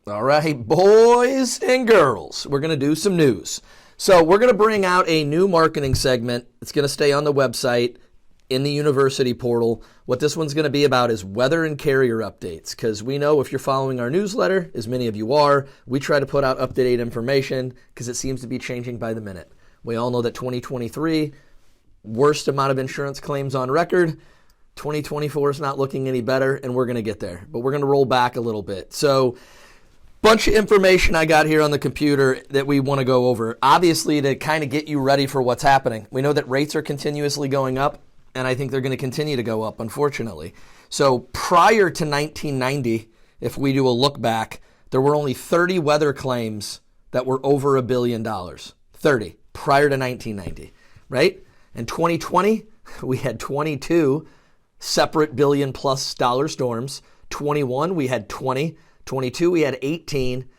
All right, boys and girls, we're going to do some news. So we're going to bring out a new marketing segment. It's going to stay on the website in the university portal. What this one's going to be about is weather and carrier updates, because we know if you're following our newsletter, as many of you are, we try to put out up-to-date information because it seems to be changing by the minute. We all know that 2023, worst amount of insurance claims on record. 2024 is not looking any better, and we're going to get there. But we're going to roll back a little bit. So bunch of information I got here on the computer that we want to go over. Obviously, to kind of get you ready for what's happening. We know that rates are continuously going up, and I think they're going to continue to go up, unfortunately. So prior to 1990, if we do a look back, there were only 30 weather claims that were over $1 billion. 30 prior to 1990, right? In 2020, we had 22 separate billion-plus dollar storms. 21, we had 20. 22, we had 18.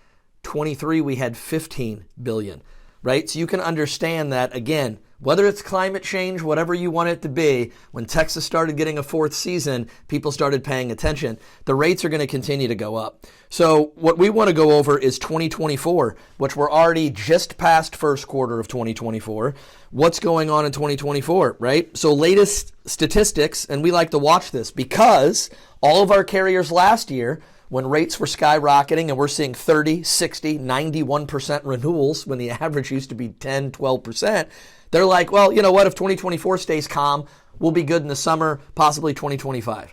23, we had 15 billion, right? So you can understand that, again, whether it's climate change, whatever you want it to be, when Texas started getting a fourth season, people started paying attention. The rates are going to continue to go up. So what we want to go over is 2024, which we're already just past first quarter of 2024. What's going on in 2024, right? So latest statistics, and we like to watch this because all of our carriers last year, when rates were skyrocketing and we're seeing 30, 60, 91% renewals when the average used to be 10, 12%, they're like, well, you know what? If 2024 stays calm, we'll be good in the summer, possibly 2025.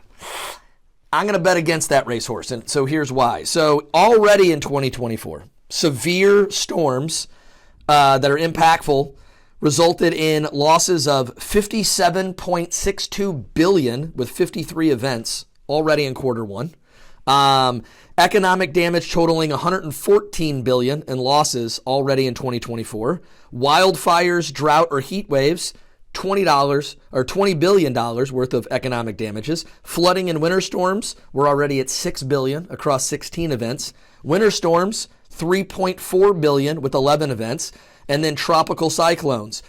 I'm going to bet against that racehorse, and so here's why. So already in 2024, severe storms that are impactful resulted in losses of $57.62 billion with 53 events already in quarter one. Economic damage totaling $114 billion in losses already in 2024. Wildfires, drought, or heat waves, $20 billion worth of economic damages. Flooding and winter storms, we're already at $6 billion across 16 events. Winter storms, $3.4 billion with 11 events. And then tropical cyclones,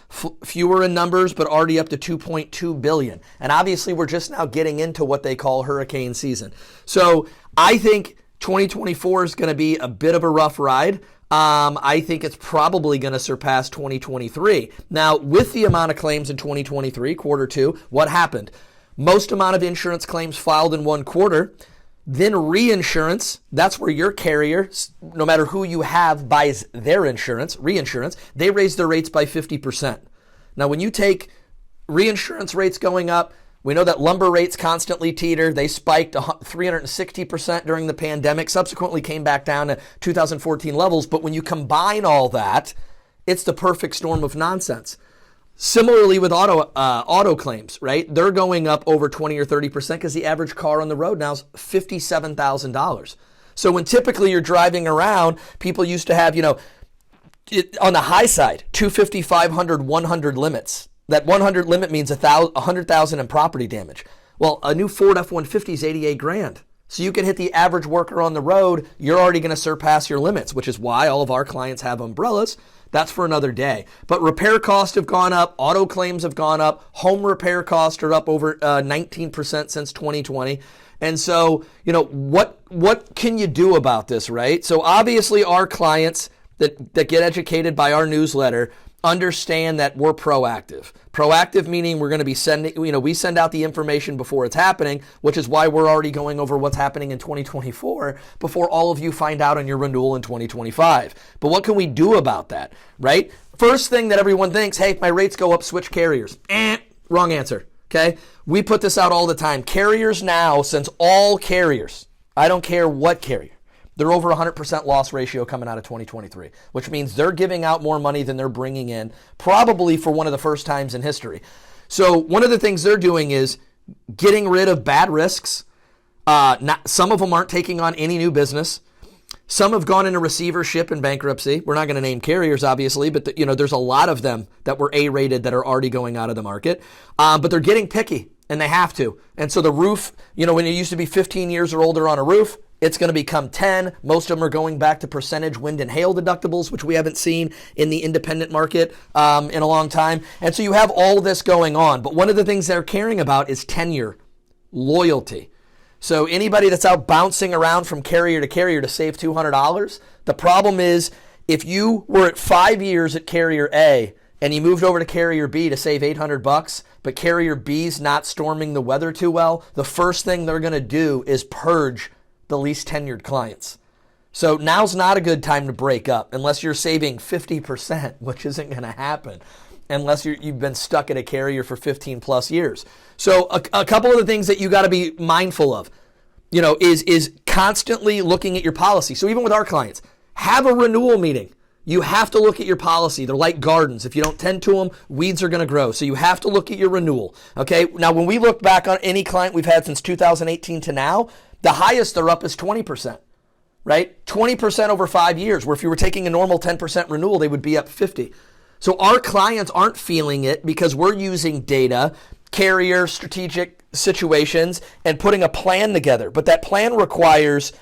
fewer in numbers, but already up to $2.2 billion. And obviously, we're just now getting into what they call hurricane season. So I think 2024 is going to be a bit of a rough ride. I think it's probably going to surpass 2023. Now, with the amount of claims in 2023, quarter two, what happened? Most amount of insurance claims filed in one quarter. Then reinsurance, that's where your carrier, no matter who you have, buys their insurance, reinsurance, they raise their rates by 50%. Now, when you take reinsurance rates going up, we know that lumber rates constantly teeter. They spiked 360% during the pandemic, subsequently came back down to 2014 levels. But when you combine all that, it's the perfect storm of nonsense. Similarly with auto claims, right? They're going up over 20 or 30% because the average car on the road now is $57,000. So when typically you're driving around, people used to have, on the high side, 250, 500, 100 limits. That 100 limit means 100,000 in property damage. Well, a new Ford F-150 is $88,000. So you can hit the average worker on the road, you're already going to surpass your limits, which is why all of our clients have umbrellas. That's for another day. But repair costs have gone up, auto claims have gone up, home repair costs are up over 19% since 2020. And so, what can you do about this, right? So obviously our clients that get educated by our newsletter understand that we're proactive. Proactive meaning we're going to be sending, we send out the information before it's happening, which is why we're already going over what's happening in 2024 before all of you find out on your renewal in 2025. But what can we do about that, right? First thing that everyone thinks, hey, if my rates go up, switch carriers. Wrong answer, okay? We put this out all the time. Carriers now, since all carriers, I don't care what carrier, they're over 100% loss ratio coming out of 2023, which means they're giving out more money than they're bringing in, probably for one of the first times in history. So one of the things they're doing is getting rid of bad risks. Some of them aren't taking on any new business. Some have gone into receivership and bankruptcy. We're not going to name carriers, obviously, but there's a lot of them that were A-rated that are already going out of the market. But they're getting picky, and they have to. And so the roof, when it used to be 15 years or older on a roof, it's going to become 10. Most of them are going back to percentage wind and hail deductibles, which we haven't seen in the independent market in a long time. And so you have all this going on. But one of the things they're caring about is tenure, loyalty. So anybody that's out bouncing around from carrier to carrier to save $200, the problem is if you were at 5 years at carrier A and you moved over to carrier B to save $800, but carrier B's not storming the weather too well, the first thing they're going to do is purge the least tenured clients. So now's not a good time to break up unless you're saving 50%, which isn't going to happen unless you've been stuck at a carrier for 15 plus years. So a couple of the things that you got to be mindful of, is constantly looking at your policy. So even with our clients, have a renewal meeting. You have to look at your policy. They're like gardens. If you don't tend to them, weeds are going to grow. So you have to look at your renewal. Okay. Now, when we look back on any client we've had since 2018 to now, the highest they're up is 20%, right? 20% over 5 years, where if you were taking a normal 10% renewal, they would be up 50. So our clients aren't feeling it because we're using data, carrier, strategic situations, and putting a plan together. But that plan requires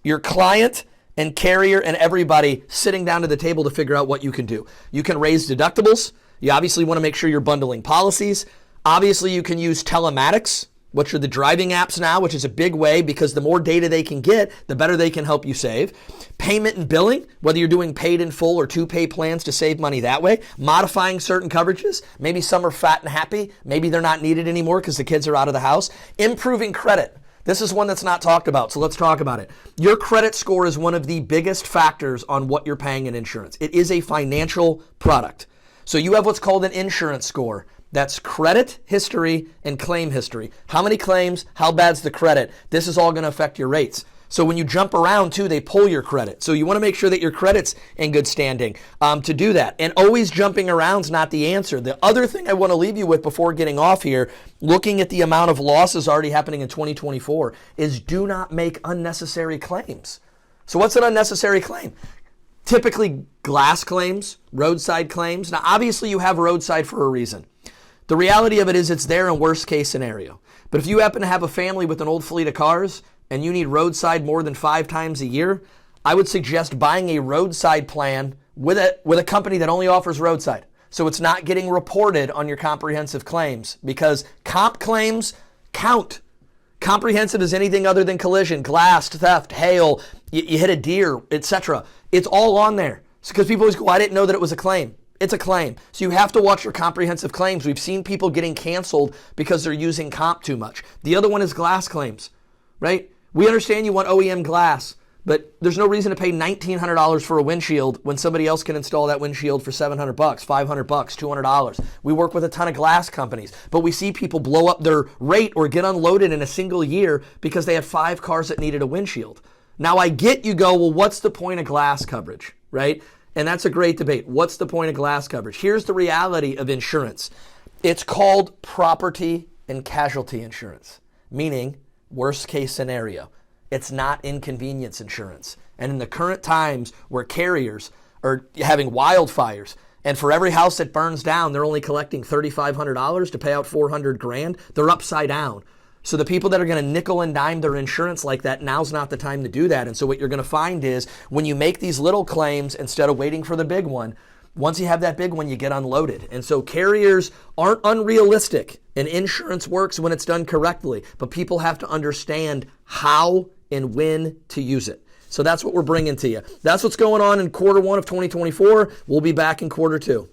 your client and carrier and everybody sitting down to the table to figure out what you can do. You can raise deductibles. You obviously want to make sure you're bundling policies. Obviously, you can use telematics, which are the driving apps now, which is a big way because the more data they can get, the better they can help you save. Payment and billing, whether you're doing paid in full or 2-pay plans to save money that way. Modifying certain coverages. Maybe some are fat and happy. Maybe they're not needed anymore because the kids are out of the house. Improving credit. This is one that's not talked about, so let's talk about it. Your credit score is one of the biggest factors on what you're paying in insurance. It is a financial product. So you have what's called an insurance score. That's credit history and claim history. How many claims? How bad's the credit? This is all going to affect your rates. So when you jump around too, they pull your credit. So you want to make sure that your credit's in good standing to do that. And always jumping around's not the answer. The other thing I want to leave you with before getting off here, looking at the amount of losses already happening in 2024, is do not make unnecessary claims. So what's an unnecessary claim? Typically glass claims, roadside claims. Now obviously you have roadside for a reason. The reality of it is it's there in worst case scenario. But if you happen to have a family with an old fleet of cars and you need roadside more than 5 times a year, I would suggest buying a roadside plan with a company that only offers roadside. So it's not getting reported on your comprehensive claims because comp claims count. Comprehensive is anything other than collision, glass, theft, hail, you hit a deer, etc. It's all on there. Because people always go, I didn't know that it was a claim. It's a claim. So you have to watch your comprehensive claims. We've seen people getting canceled because they're using comp too much. The other one is glass claims, right? We understand you want OEM glass, but there's no reason to pay $1,900 for a windshield when somebody else can install that windshield for $700, $500, $200. We work with a ton of glass companies, but we see people blow up their rate or get unloaded in a single year because they had 5 cars that needed a windshield. Now I get you go, well, what's the point of glass coverage, right? And that's a great debate. What's the point of glass coverage? Here's the reality of insurance. It's called property and casualty insurance, meaning worst case scenario. It's not inconvenience insurance. And in the current times where carriers are having wildfires, and for every house that burns down, they're only collecting $3,500 to pay out $400,000, they're upside down. So the people that are going to nickel and dime their insurance like that, now's not the time to do that. And so what you're going to find is when you make these little claims, instead of waiting for the big one, once you have that big one, you get unloaded. And so carriers aren't unrealistic, and insurance works when it's done correctly, but people have to understand how and when to use it. So that's what we're bringing to you. That's what's going on in quarter 1 of 2024. We'll be back in quarter 2.